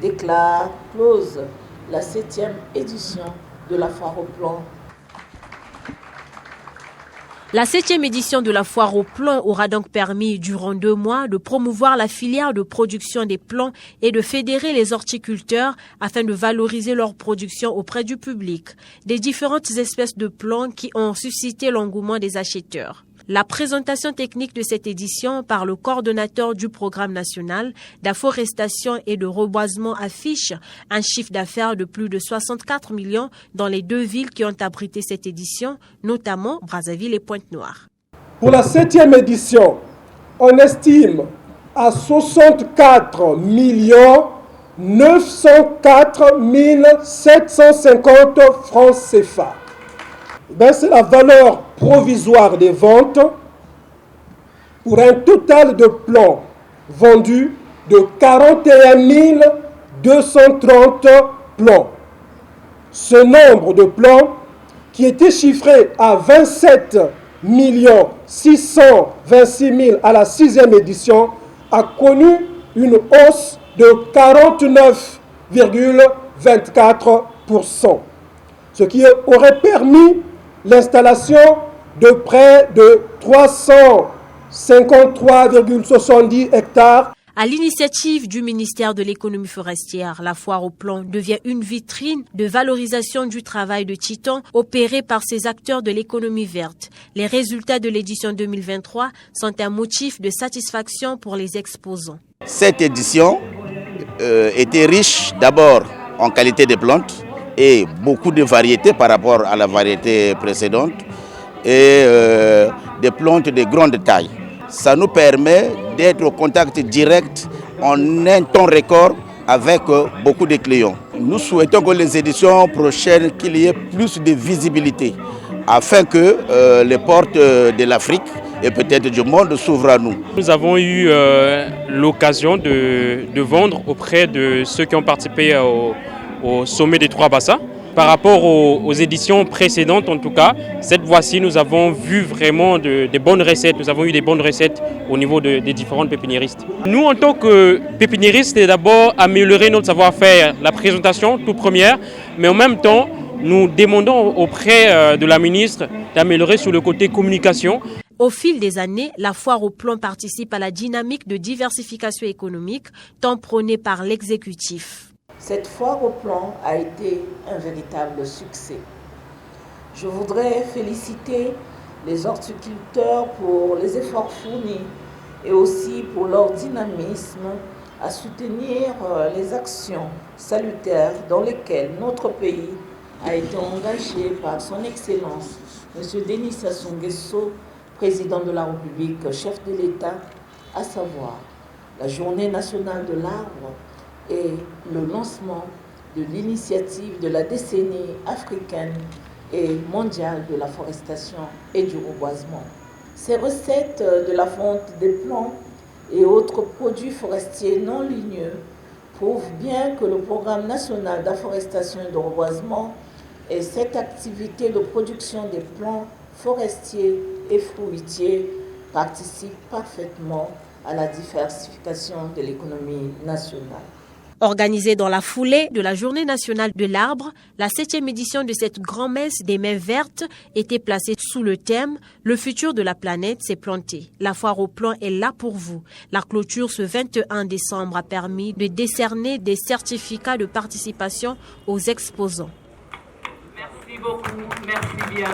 déclare close la 7e édition de la foire au plomb. La 7e édition de la foire au plomb aura donc permis, durant 2 mois, de promouvoir la filière de production des plombs et de fédérer les horticulteurs afin de valoriser leur production auprès du public, des différentes espèces de plombs qui ont suscité l'engouement des acheteurs. La présentation technique de cette édition par le coordonnateur du programme national d'afforestation et de reboisement affiche un chiffre d'affaires de plus de 64 millions dans les 2 villes qui ont abrité cette édition, notamment Brazzaville et Pointe-Noire. Pour la 7e édition, on estime à 64 904 750 francs CFA. C'est la valeur provisoire des ventes pour un total de plombs vendus de 41 230 plombs. Ce nombre de plombs, qui était chiffré à 27 626 000 à la 6e édition, a connu une hausse de 49,24%, ce qui aurait permis l'installation de près de 353,70 hectares. À l'initiative du ministère de l'économie forestière, la foire au plomb devient une vitrine de valorisation du travail de titan opéré par ces acteurs de l'économie verte. Les résultats de l'édition 2023 sont un motif de satisfaction pour les exposants. Cette édition était riche d'abord en qualité de plantes et beaucoup de variétés par rapport à la variété précédente et des plantes de grande taille. Ça nous permet d'être au contact direct en un temps record avec beaucoup de clients. Nous souhaitons que les éditions prochaines, qu'il y ait plus de visibilité afin que les portes de l'Afrique et peut-être du monde s'ouvrent à nous. Nous avons eu l'occasion de vendre auprès de ceux qui ont participé au sommet des 3 bassins. Par rapport aux éditions précédentes, en tout cas, cette fois-ci, nous avons vu vraiment des bonnes recettes. Nous avons eu des bonnes recettes au niveau des différentes pépiniéristes. Nous, en tant que pépiniéristes, c'est d'abord améliorer notre savoir-faire, la présentation toute première, mais en même temps, nous demandons auprès de la ministre d'améliorer sur le côté communication. Au fil des années, la foire au plomb participe à la dynamique de diversification économique tant prônée par l'exécutif. Cette foire au plomb a été un véritable succès. Je voudrais féliciter les horticulteurs pour les efforts fournis et aussi pour leur dynamisme à soutenir les actions salutaires dans lesquelles notre pays a été engagé par son Excellence, M. Denis Sassou Nguesso, président de la République, chef de l'État, à savoir la Journée nationale de l'arbre et le lancement de l'initiative de la décennie africaine et mondiale de la forestation et du reboisement. Ces recettes de la vente des plombs et autres produits forestiers non ligneux prouvent bien que le programme national d'afforestation et de reboisement et cette activité de production des plombs forestiers et fruitiers participent parfaitement à la diversification de l'économie nationale. Organisée dans la foulée de la Journée nationale de l'arbre, la 7e édition de cette grand-messe des mains vertes était placée sous le thème « Le futur de la planète s'est planté ». La foire au plomb est là pour vous. La clôture ce 21 décembre a permis de décerner des certificats de participation aux exposants. Merci beaucoup, merci bien.